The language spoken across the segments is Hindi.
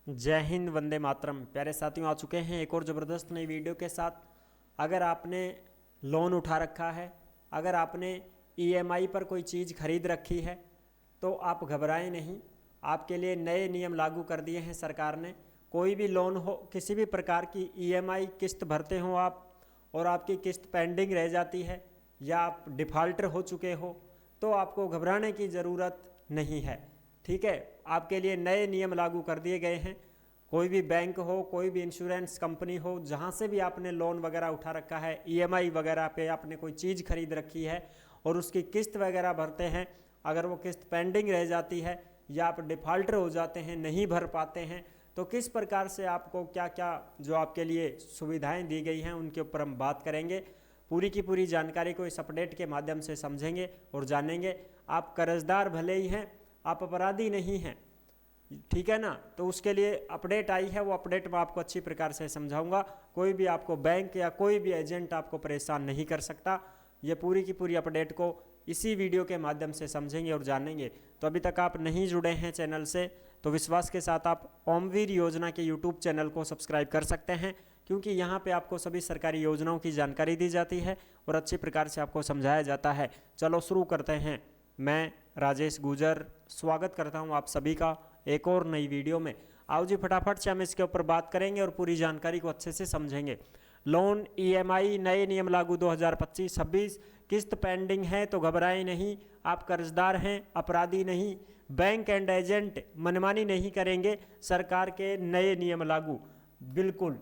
जय हिंद, वंदे मातरम। प्यारे साथियों, आ चुके हैं एक और ज़बरदस्त नई वीडियो के साथ। अगर आपने लोन उठा रखा है, अगर आपने ईएमआई पर कोई चीज़ खरीद रखी है तो आप घबराएं नहीं। आपके लिए नए नियम लागू कर दिए हैं सरकार ने। कोई भी लोन हो, किसी भी प्रकार की ईएमआई किस्त भरते हो आप और आपकी किस्त पेंडिंग रह जाती है या आप डिफ़ॉल्टर हो चुके हो तो आपको घबराने की ज़रूरत नहीं है। ठीक है, आपके लिए नए नियम लागू कर दिए गए हैं। कोई भी बैंक हो, कोई भी इंश्योरेंस कंपनी हो, जहाँ से भी आपने लोन वगैरह उठा रखा है, ईएमआई वगैरह पे आपने कोई चीज़ खरीद रखी है और उसकी किस्त वगैरह भरते हैं, अगर वो किस्त पेंडिंग रह जाती है या आप डिफ़ॉल्टर हो जाते हैं, नहीं भर पाते हैं, तो किस प्रकार से आपको क्या क्या जो आपके लिए सुविधाएं दी गई हैं उनके ऊपर हम बात करेंगे। पूरी की पूरी जानकारी को इस अपडेट के माध्यम से समझेंगे और जानेंगे। आप कर्जदार भले ही हैं, आप अपराधी नहीं हैं, ठीक है ना। तो उसके लिए अपडेट आई है, वो अपडेट मैं आपको अच्छी प्रकार से समझाऊंगा। कोई भी आपको बैंक या कोई भी एजेंट आपको परेशान नहीं कर सकता। ये पूरी की पूरी अपडेट को इसी वीडियो के माध्यम से समझेंगे और जानेंगे। तो अभी तक आप नहीं जुड़े हैं चैनल से तो विश्वास के साथ आप ओमवीर योजना के यूट्यूब चैनल को सब्सक्राइब कर सकते हैं, क्योंकि यहाँ पे आपको सभी सरकारी योजनाओं की जानकारी दी जाती है और अच्छी प्रकार से आपको समझाया जाता है। चलो शुरू करते हैं। मैं राजेश गुजर स्वागत करता हूं आप सभी का एक और नई वीडियो में। आओ जी फटाफट से हम इसके ऊपर बात करेंगे और पूरी जानकारी को अच्छे से समझेंगे। लोन ईएमआई नए नियम लागू 2025-26। किस्त पेंडिंग है तो घबराएं नहीं, आप कर्जदार हैं, अपराधी नहीं। बैंक एंड एजेंट मनमानी नहीं करेंगे, सरकार के नए नियम लागू। बिल्कुल,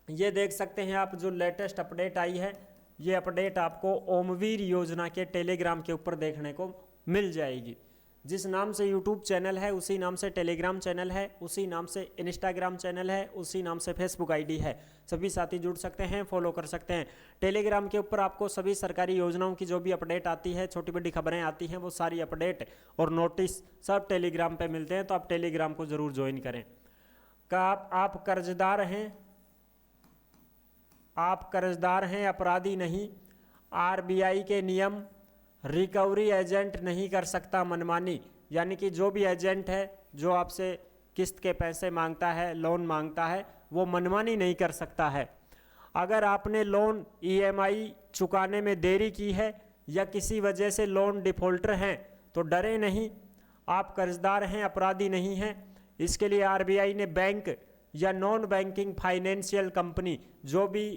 ये देख सकते हैं आप जो लेटेस्ट अपडेट आई है, ये अपडेट आपको ओमवीर योजना के टेलीग्राम के ऊपर देखने को मिल जाएगी। जिस नाम से यूट्यूब चैनल है उसी नाम से टेलीग्राम चैनल है, उसी नाम से इंस्टाग्राम चैनल है, उसी नाम से फेसबुक आईडी है। सभी साथी जुड़ सकते हैं, फॉलो कर सकते हैं। टेलीग्राम के ऊपर आपको सभी सरकारी योजनाओं की जो भी अपडेट आती है, छोटी बड़ी खबरें आती हैं, वो सारी अपडेट और नोटिस सब टेलीग्राम पर मिलते हैं। तो आप टेलीग्राम को ज़रूर ज्वाइन करें। क्या आप कर्जदार हैं? आप कर्जदार हैं, अपराधी नहीं। आरबीआई के नियम, रिकवरी एजेंट नहीं कर सकता मनमानी, यानी कि जो भी एजेंट है जो आपसे किस्त के पैसे मांगता है, लोन मांगता है, वो मनमानी नहीं कर सकता है। अगर आपने लोन ईएमआई चुकाने में देरी की है या किसी वजह से लोन डिफ़ॉल्टर हैं तो डरे नहीं, आप कर्जदार हैं, अपराधी नहीं हैं। इसके लिए आरबीआई ने बैंक या नॉन बैंकिंग फाइनेंशियल कंपनी जो भी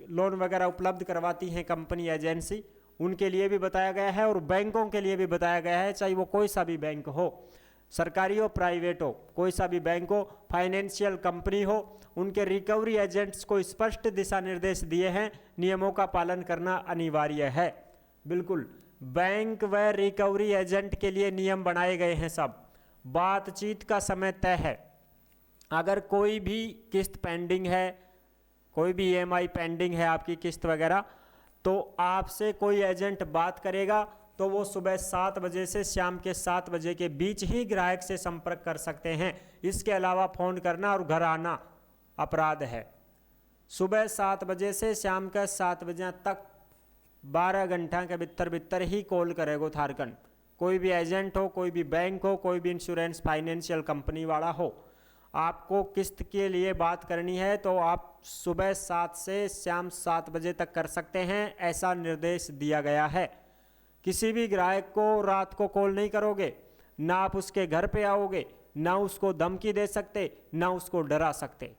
लोन वगैरह उपलब्ध करवाती हैं कंपनी एजेंसी, उनके लिए भी बताया गया है और बैंकों के लिए भी बताया गया है, चाहे वो कोई सा भी बैंक हो, सरकारी हो प्राइवेट हो, कोई सा भी बैंक हो, फाइनेंशियल कंपनी हो, उनके रिकवरी एजेंट्स को स्पष्ट दिशा निर्देश दिए हैं, नियमों का पालन करना अनिवार्य है। बिल्कुल, बैंक व रिकवरी एजेंट के लिए नियम बनाए गए हैं सब। बातचीत का समय तय है। अगर कोई भी किस्त पेंडिंग है, कोई भी ईएमआई पेंडिंग है आपकी किस्त वगैरह, तो आपसे कोई एजेंट बात करेगा तो वो सुबह 7 बजे से शाम के 7 बजे के बीच ही ग्राहक से संपर्क कर सकते हैं। इसके अलावा फ़ोन करना और घर आना अपराध है। सुबह 7 बजे से शाम के 7 बजे तक 12 घंटा के भीतर ही कॉल करेगा थारकन। कोई भी एजेंट हो, कोई भी बैंक हो, कोई भी इंश्योरेंस फाइनेंशियल कंपनी वाला हो, आपको किस्त के लिए बात करनी है तो आप सुबह 7 से शाम 7 बजे तक कर सकते हैं, ऐसा निर्देश दिया गया है। किसी भी ग्राहक को रात को कॉल नहीं करोगे, ना आप उसके घर पे आओगे, ना उसको धमकी दे सकते, ना उसको डरा सकते।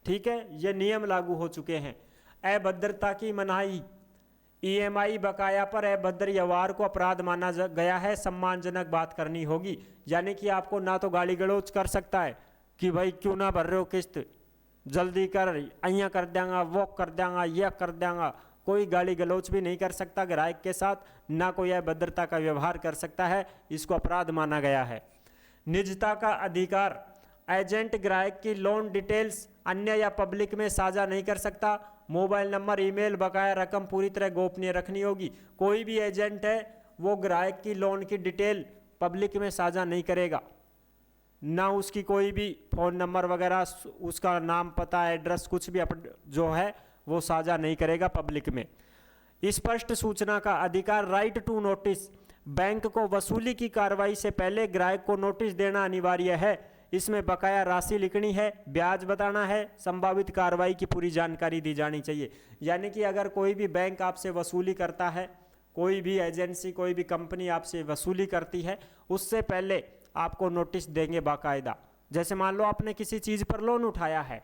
ठीक है, ये नियम लागू हो चुके हैं। अभद्रता की मनाही, ईएमआई बकाया पर अभद्र व्यवहार को अपराध माना गया है। सम्मानजनक बात करनी होगी, यानी कि आपको ना तो गाली गलौज कर सकता है कि भाई क्यों ना भर रहे हो किस्त, जल्दी कर, अइया कर देंगा, वो कर देंगा, यह कर देंगा। कोई गाली गलौज भी नहीं कर सकता ग्राहक के साथ, ना कोई अभद्रता का व्यवहार कर सकता है, इसको अपराध माना गया है। निजता का अधिकार, एजेंट ग्राहक की लोन डिटेल्स अन्य या पब्लिक में साझा नहीं कर सकता। मोबाइल नंबर, ईमेल, बकाया रकम पूरी तरह गोपनीय रखनी होगी। कोई भी एजेंट है वो ग्राहक की लोन की डिटेल पब्लिक में साझा नहीं करेगा, ना उसकी कोई भी फ़ोन नंबर वगैरह, उसका नाम, पता, एड्रेस कुछ भी जो है वो साझा नहीं करेगा पब्लिक में। स्पष्ट सूचना का अधिकार, राइट टू नोटिस, बैंक को वसूली की कार्रवाई से पहले ग्राहक को नोटिस देना अनिवार्य है। इसमें बकाया राशि लिखनी है, ब्याज बताना है, संभावित कार्रवाई की पूरी जानकारी दी जानी चाहिए। यानी कि अगर कोई भी बैंक आपसे वसूली करता है, कोई भी एजेंसी, कोई भी कंपनी आपसे वसूली करती है, उससे पहले आपको नोटिस देंगे बाकायदा। जैसे मान लो आपने किसी चीज़ पर लोन उठाया है,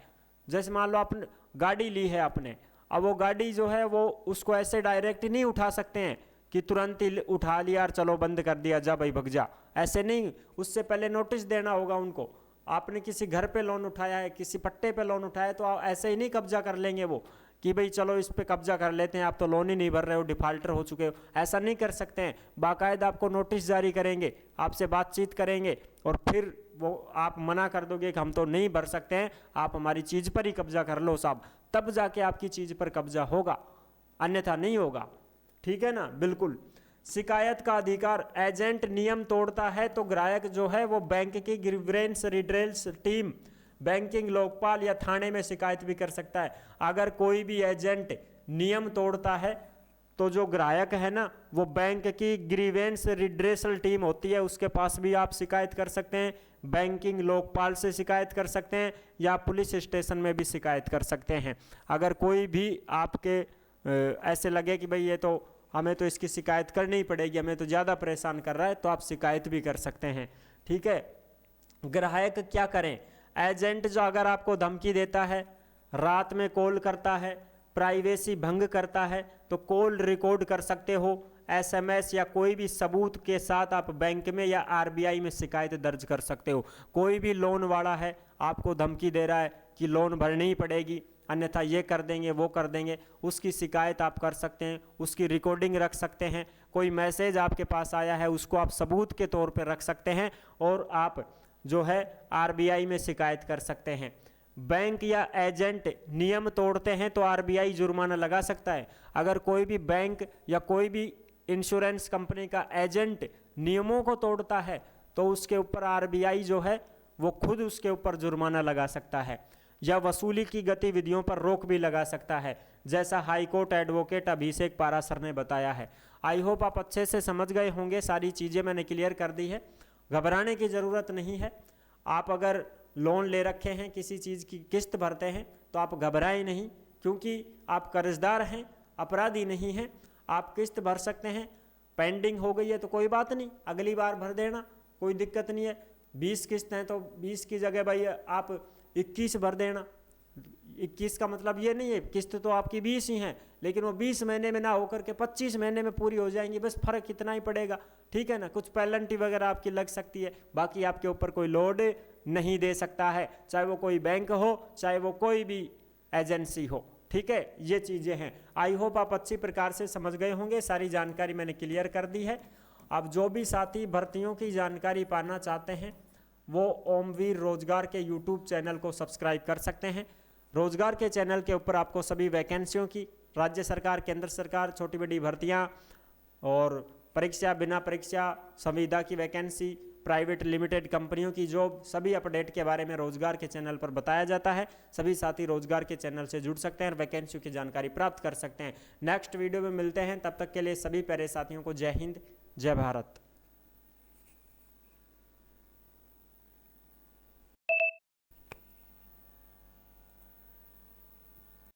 जैसे मान लो आपने गाड़ी ली है आपने, अब वो गाड़ी जो है वो उसको ऐसे डायरेक्ट नहीं उठा सकते हैं कि तुरंत ही उठा लिया और चलो बंद कर दिया, जा भाई भग जा, ऐसे नहीं। उससे पहले नोटिस देना होगा उनको। आपने किसी घर पे लोन उठाया है, किसी पट्टे पे लोन उठाया है, तो ऐसे ही नहीं कब्जा कर लेंगे वो कि भाई चलो इस पे कब्जा कर लेते हैं, आप तो लोन ही नहीं भर रहे हो, डिफाल्टर हो चुके हो। ऐसा नहीं कर सकते हैं। बाकायदा आपको नोटिस जारी करेंगे, आपसे बातचीत करेंगे और फिर वो आप मना कर दोगे कि हम तो नहीं भर सकते हैं, आप हमारी चीज़ पर ही कब्जा कर लो साहब, तब जाके आपकी चीज़ पर कब्जा होगा, अन्यथा नहीं होगा। ठीक है ना, बिल्कुल। शिकायत का अधिकार, एजेंट नियम तोड़ता है तो ग्राहक जो है वो बैंक की grievance redress team, banking Lokpal या थाने में शिकायत भी कर सकता है। अगर कोई भी एजेंट नियम तोड़ता है तो जो ग्राहक है ना, वो बैंक की ग्रीवेंस रिड्रेसल टीम होती है, उसके पास भी आप शिकायत कर सकते हैं, बैंकिंग लोकपाल से शिकायत कर सकते हैं या पुलिस स्टेशन में भी शिकायत कर सकते हैं। अगर कोई भी आपके ऐसे लगे कि भाई ये तो हमें तो इसकी शिकायत करनी ही पड़ेगी, हमें तो ज़्यादा परेशान कर रहा है, तो आप शिकायत भी कर सकते हैं। ठीक है। ग्राहक क्या करें? एजेंट जो अगर आपको धमकी देता है, रात में कॉल करता है, प्राइवेसी भंग करता है, तो कॉल रिकॉर्ड कर सकते हो, एसएमएस या कोई भी सबूत के साथ आप बैंक में या आरबीआई में शिकायत दर्ज कर सकते हो। कोई भी लोन वाला है आपको धमकी दे रहा है कि लोन भरनी ही पड़ेगी, अन्यथा ये कर देंगे वो कर देंगे, उसकी शिकायत आप कर सकते हैं, उसकी रिकॉर्डिंग रख सकते हैं। कोई मैसेज आपके पास आया है उसको आप सबूत के तौर पर रख सकते हैं और आप जो है आरबीआई में शिकायत कर सकते हैं। बैंक या एजेंट नियम तोड़ते हैं तो आरबीआई जुर्माना लगा सकता है। अगर कोई भी बैंक या कोई भी इंश्योरेंस कंपनी का एजेंट नियमों को तोड़ता है तो उसके ऊपर आरबीआई जो है वो खुद उसके ऊपर जुर्माना लगा सकता है या वसूली की गतिविधियों पर रोक भी लगा सकता है, जैसा हाईकोर्ट एडवोकेट अभिषेक पारासर ने बताया है। आई होप आप अच्छे से समझ गए होंगे, सारी चीज़ें मैंने क्लियर कर दी है, घबराने की ज़रूरत नहीं है। आप अगर लोन ले रखे हैं, किसी चीज़ की किस्त भरते हैं, तो आप घबराएं नहीं, क्योंकि आप कर्जदार हैं, अपराधी नहीं हैं। आप किस्त भर सकते हैं, पेंडिंग हो गई है तो कोई बात नहीं, अगली बार भर देना, कोई दिक्कत नहीं है। 20 किस्त हैं तो 20 की जगह भाई आप 21 भर देना। 21 का मतलब ये नहीं है, किस्त तो आपकी 20 ही हैं, लेकिन वो 20 महीने में ना होकर के 25 महीने में पूरी हो जाएंगी, बस फर्क कितना ही पड़ेगा। ठीक है ना, कुछ पेनल्टी वगैरह आपकी लग सकती है, बाकी आपके ऊपर कोई लोड नहीं दे सकता है, चाहे वो कोई बैंक हो, चाहे वो कोई भी एजेंसी हो। ठीक है, ये चीज़ें हैं। आई होप आप अच्छी प्रकार से समझ गए होंगे, सारी जानकारी मैंने क्लियर कर दी है। अब जो भी साथी भर्तियों की जानकारी पाना चाहते हैं वो ओमवीर रोजगार के यूट्यूब चैनल को सब्सक्राइब कर सकते हैं। रोजगार के चैनल के ऊपर आपको सभी वैकेंसियों की, राज्य सरकार, केंद्र सरकार, छोटी बड़ी भर्तियां और परीक्षा, बिना परीक्षा, संविदा की वैकेंसी, प्राइवेट लिमिटेड कंपनियों की जॉब, सभी अपडेट के बारे में रोजगार के चैनल पर बताया जाता है। सभी साथी रोजगार के चैनल से जुड़ सकते हैं और वैकेंसियों की जानकारी प्राप्त कर सकते हैं। नेक्स्ट वीडियो में मिलते हैं, तब तक के लिए सभी प्यारे साथियों को जय हिंद, जय भारत।